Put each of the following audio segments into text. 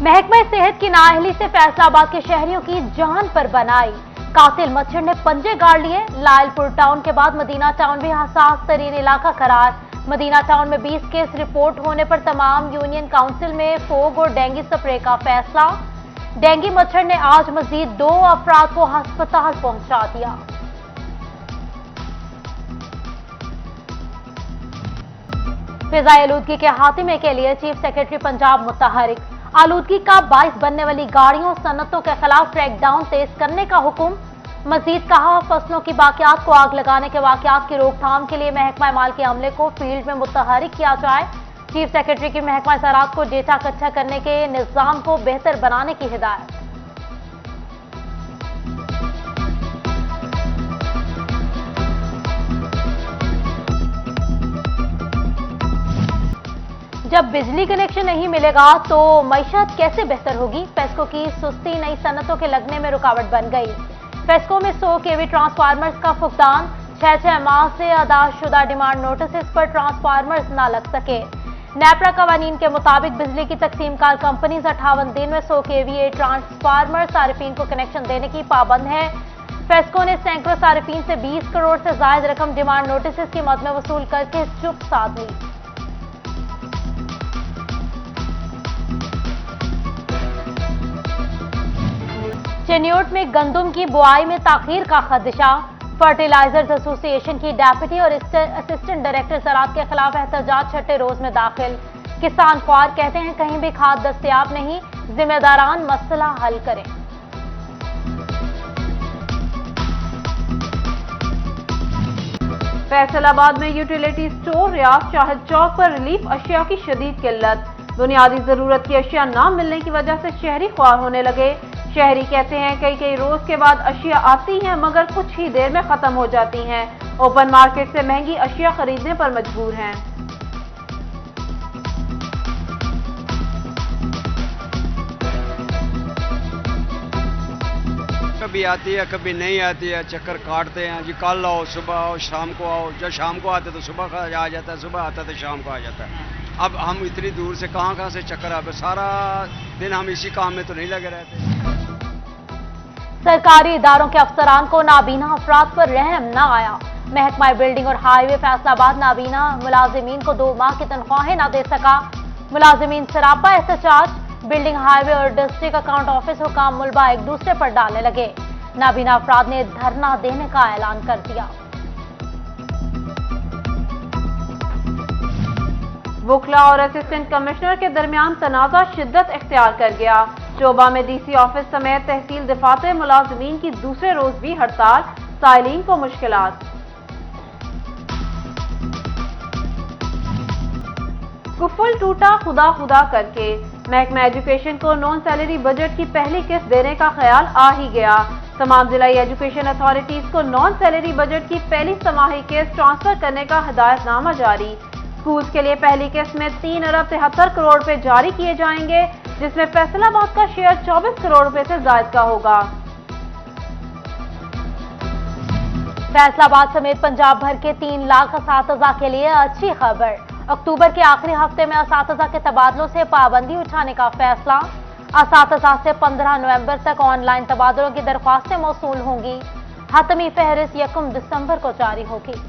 महकमा सेहत की नाअहली से फैसलाबाद के शहरियों की जान पर बनाई। कातिल मच्छर ने पंजे गाड़ लिए। लायलपुर टाउन के बाद मदीना टाउन भी हसास तरीन इलाका करार। मदीना टाउन में 20 केस रिपोर्ट होने पर तमाम यूनियन काउंसिल में फोग और डेंगू स्प्रे का फैसला। डेंगू मच्छर ने आज मजीद 2 अफराद को अस्पताल पहुंचा दिया। फिजाई आलूदगी के खात्मे के लिए चीफ सेक्रेटरी पंजाब मुतहरिक। आलूदगी का बाइस बनने वाली गाड़ियों सनतों के खिलाफ क्रैकडाउन तेज करने का हुक्म। मजीद कहा, फसलों की बाकियात को आग लगाने के वाकयात की रोकथाम के लिए महकमा माल के अमले को फील्ड में मुतहरिक किया जाए। चीफ सेक्रेटरी की महकमा ज़राअत को डेटा इकट्ठा करने के निज़ाम को बेहतर बनाने की हिदायत। जब बिजली कनेक्शन नहीं मिलेगा तो मईशत कैसे बेहतर होगी? फेस्को की सुस्ती नई सनतों के लगने में रुकावट बन गई। फेस्को में 100 केवी ट्रांसफार्मर्स का फुकदान। 6 माह से अदा शुदा डिमांड नोटिस पर ट्रांसफार्मर्स न लग सके। नेपरा कवानीन के मुताबिक बिजली की तकसीम कार कंपनीज 58 दिन में 100 केवी ट्रांसफार्मर सारिफीन को कनेक्शन देने की पाबंद है। फेस्को ने सैकड़ों सारिफीन से 20 करोड़ से ज्यादा रकम डिमांड नोटिस की मद में वसूल करके चुप साध ली। चेन्योट में गंदम की बुआई में ताखीर का खदशा। फर्टिलाइजर्स एसोसिएशन की डेप्यूटी और असिस्टेंट डायरेक्टर ज़राअत के खिलाफ एहतजाज 6ठे रोज में दाखिल। किसान ख्वार कहते हैं कहीं भी खाद दस्तयाब नहीं, जिम्मेदारान मसला हल करें। फैसलाबाद में यूटिलिटी स्टोर रियाज शाहिद चौक पर रिलीफ अशिया की शदीद किल्लत। बुनियादी जरूरत की अशिया न मिलने की वजह से शहरी ख्वार होने लगे। शहरी कहते हैं कई रोज के बाद अशिया आती हैं मगर कुछ ही देर में खत्म हो जाती हैं। ओपन मार्केट से महंगी अशिया खरीदने पर मजबूर हैं। कभी आती है कभी नहीं आती है, चक्कर काटते हैं जी। कल आओ, सुबह आओ, शाम को आओ। जब शाम को आते तो सुबह का आ जाता है, सुबह आता तो शाम को आ जाता है। अब हम इतनी दूर से कहाँ से चक्कर आते, सारा दिन हम इसी काम में तो नहीं लगे रहते। सरकारी इदारों के अफसरान को नाबीना अफराद पर रहम न आया। महकमा बिल्डिंग और हाईवे फैसलाबाद नाबीना मुलाजिमीन को 2 माह की तनख्वाहें न दे सका। मुलाजिमीन सरापा एहतजाज। बिल्डिंग, हाईवे और डिस्ट्रिक्ट अकाउंट ऑफिस हुकाम मुलबा एक दूसरे पर डालने लगे। नाबीना अफराद ने धरना देने का ऐलान कर दिया। वुकला और असिस्टेंट कमिश्नर के दरमियान तनाज़ा शिद्दत इख्तियार कर गया। चोबा में डीसी ऑफिस समेत तहसील दफातर मुलाजिमीन की दूसरे रोज भी हड़ताल। साइलिन को मुश्किलात। कुफल टूटा खुदा खुदा करके। महकमा एजुकेशन को नॉन सैलरी बजट की पहली किस्त देने का ख्याल आ ही गया। तमाम जिला एजुकेशन अथॉरिटीज को नॉन सैलरी बजट की पहली समाही किस्त ट्रांसफर करने का हिदायतनामा जारी। स्कूल्स के लिए पहली किस्त में 3 अरब 73 करोड़ रुपए जारी किए जाएंगे, जिसमें फैसलाबाद का शेयर 24 करोड़ रुपए से ज्यादा का होगा। फैसलाबाद समेत पंजाब भर के 3 लाख असातिज़ा के लिए अच्छी खबर। अक्टूबर के आखिरी हफ्ते में असातिज़ा के तबादलों से पाबंदी उठाने का फैसला। असातिज़ा से 15 नवंबर तक ऑनलाइन तबादलों की दरख्वास्तें मौसूल होंगी। हतमी फहरिस्त 1 दिसंबर को जारी होगी।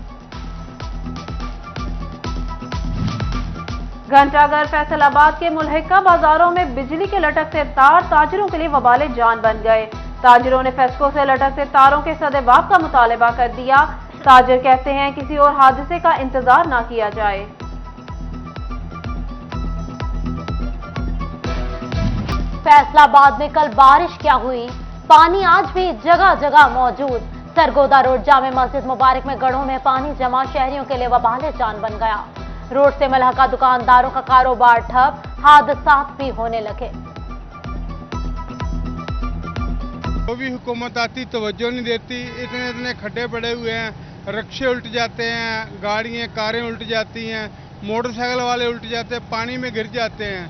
घंटाघर फैसलाबाद के मुल्हिका बाजारों में बिजली के लटकते तार ताजरों के लिए वबाले जान बन गए। ताजरों ने फेस्को से लटकते तारों के सदेबाब का मुतालबा कर दिया। ताजर कहते हैं किसी और हादसे का इंतजार ना किया जाए। फैसलाबाद में कल बारिश क्या हुई? पानी आज भी जगह जगह मौजूद। सरगोदा रोड जामे मस्जिद मुबारक में गढ़ों में पानी जमा शहरियों के लिए वबाले जान बन गया। रोड से मलहका दुकानदारों का कारोबार ठप। हादसात भी होने लगे। वो भी हुकूमत आती तवज्जो नहीं देती। इतने खड्डे पड़े हुए हैं, रिक्शे उल्ट जाते हैं, गाड़ियाँ कारें उल्ट जाती हैं, मोटरसाइकिल वाले उल्ट जाते हैं, पानी में गिर जाते हैं,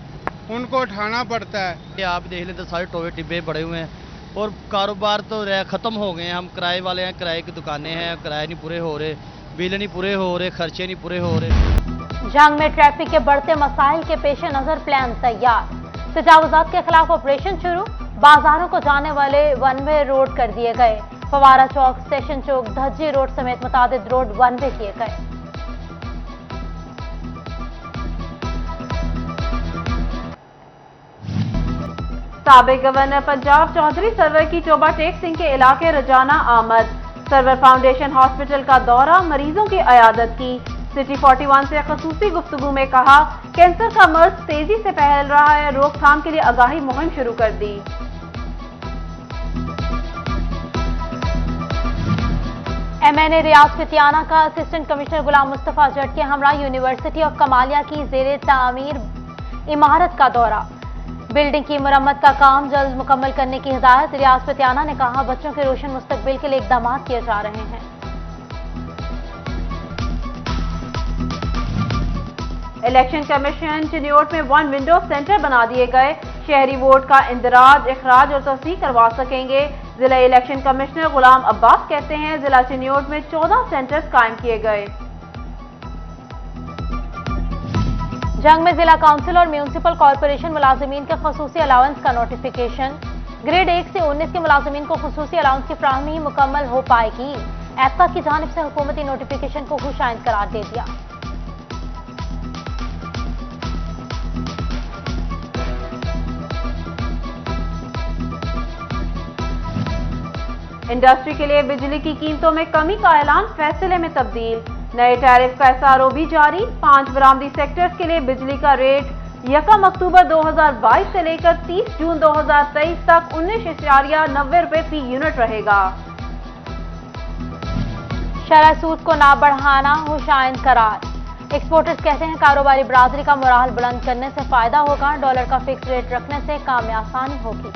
उनको उठाना पड़ता है। आप देख लें तो सारे टोए टिब्बे पड़े हुए हैं और कारोबार तो ख़त्म हो गए हैं। हम किराए वाले हैं, किराए की दुकानें हैं, किराए नहीं पूरे हो रहे, बिल नहीं पूरे हो रहे, खर्चे नहीं पूरे हो रहे। जंग में ट्रैफिक के बढ़ते मसाइल के पेश नजर प्लान तैयार। तजावुजात के खिलाफ ऑपरेशन शुरू, बाजारों को जाने वाले वन वे रोड कर दिए गए। फवारा चौक, स्टेशन चौक, धज्जी रोड समेत मुतादिद रोड वन वे किए गए। साबिक गवर्नर पंजाब चौधरी सरवर की टोबा टेक सिंह के इलाके रजाना आमद। सरवर फाउंडेशन हॉस्पिटल का दौरा, मरीजों की अयादत की। सिटी 41 से खसूसी गुफ्तगू में कहा, कैंसर का मर्ज तेजी से फैल रहा है, रोकथाम के लिए आगाही मुहिम शुरू कर दी। MNA रियाज फितियाना का असिस्टेंट कमिश्नर गुलाम मुस्तफा जट के हमरा यूनिवर्सिटी ऑफ कमालिया की जेरे तामीर इमारत का दौरा। बिल्डिंग की मरम्मत का काम जल्द मुकम्मल करने की हिदायत। रियाज फितियाना ने कहा, बच्चों के रोशन मुस्तकबिल के लिए इकदाम किए जा रहे हैं। इलेक्शन कमीशन चिन्योट में वन विंडो सेंटर बना दिए गए। शहरी वोट का इंदराज, इखराज और तस्दीक करवा सकेंगे। जिला इलेक्शन कमिश्नर गुलाम अब्बास कहते हैं, जिला चिन्योट में 14 सेंटर्स कायम किए गए। जंग में जिला काउंसिल और म्यूनिसिपल कॉरपोरेशन मुलाजिमीन के खसूसी अलाउंस का नोटिफिकेशन। ग्रेड 1 से 19 के मुलाजिमीन को खसूसी अलाउंस की फ्राहमी मुकम्मल हो पाएगी। एप्का की जानिब से हुकूमती नोटिफिकेशन को खुशाइंद करार दे दिया। इंडस्ट्री के लिए बिजली की कीमतों में कमी का ऐलान, फैसले में तब्दील। नए टैरिफ का SRO भी जारी। 5 बरामदी सेक्टर्स के लिए बिजली का रेट 1 अक्टूबर 2022 से लेकर 30 जून 2023 तक 19.90 रुपए फी यूनिट रहेगा। शरह सूद को ना बढ़ाना, हुशाइंद करार। एक्सपोर्टर्स कहते हैं, कारोबारी बरादरी का मोराल बुलंद करने से फायदा होगा। डॉलर का फिक्स रेट रखने से काम में आसानी होगी।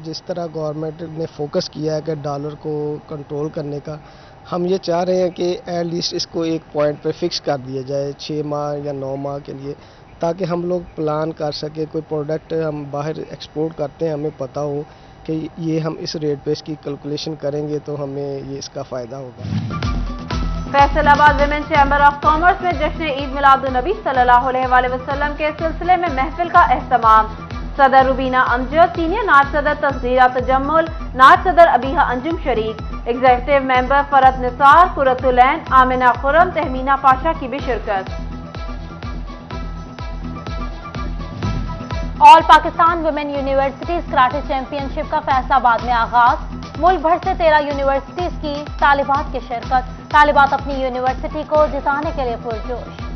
जिस तरह गवर्नमेंट ने फोकस किया है कि डॉलर को कंट्रोल करने का, हम ये चाह रहे हैं कि एट लीस्ट इसको एक पॉइंट पे फिक्स कर दिया जाए 6 माह या 9 माह के लिए, ताकि हम लोग प्लान कर सकें। कोई प्रोडक्ट हम बाहर एक्सपोर्ट करते हैं, हमें पता हो कि ये हम इस रेट पे इसकी कैलकुलेशन करेंगे तो हमें ये इसका फ़ायदा होगा। Faisalabad women chamber of commerce में जश्न ईद मिलादुन्नबी सल्लल्लाहु अलैहि वसल्लम के सिलसिले में महफिल का एहतमाम। सदर रुबीना अमजद, सीनियर नायब सदर तस्दीरा तजम्मुल, नायब सदर अबीहा अंजुम शरीक, एग्जीक्यूटिव मेंबर फरत निसार, कुरतुलैन, आमिना खुरम, तहमीना पाशा की भी शिरकत। All Pakistan women universities karate championship का फैसलाबाद में आगाज। मुल्क भर से 13 यूनिवर्सिटीज की तालिबात की शिरकत। तालिबात अपनी यूनिवर्सिटी को जिताने के लिए पुरजोश।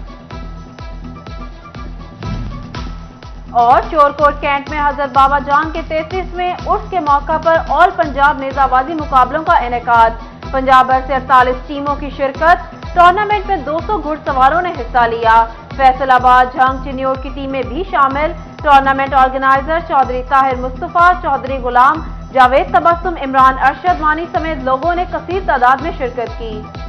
और चोरकोट कैंट में हजरत बाबा जान के 33वें उर्स के मौका पर ऑल पंजाब नेजाबाजी मुकाबलों का इनेकाद। पंजाब भर से 48 टीमों की शिरकत। टूर्नामेंट में 200 घुड़सवारों ने हिस्सा लिया। फैसलाबाद, झंग, चिन्योट की टीमें भी शामिल। टूर्नामेंट ऑर्गेनाइजर चौधरी ताहिर मुस्तफा, चौधरी गुलाम, जावेद तबस्सुम, इमरान अरशद वानी समेत लोगों ने कसीर तादाद में शिरकत की।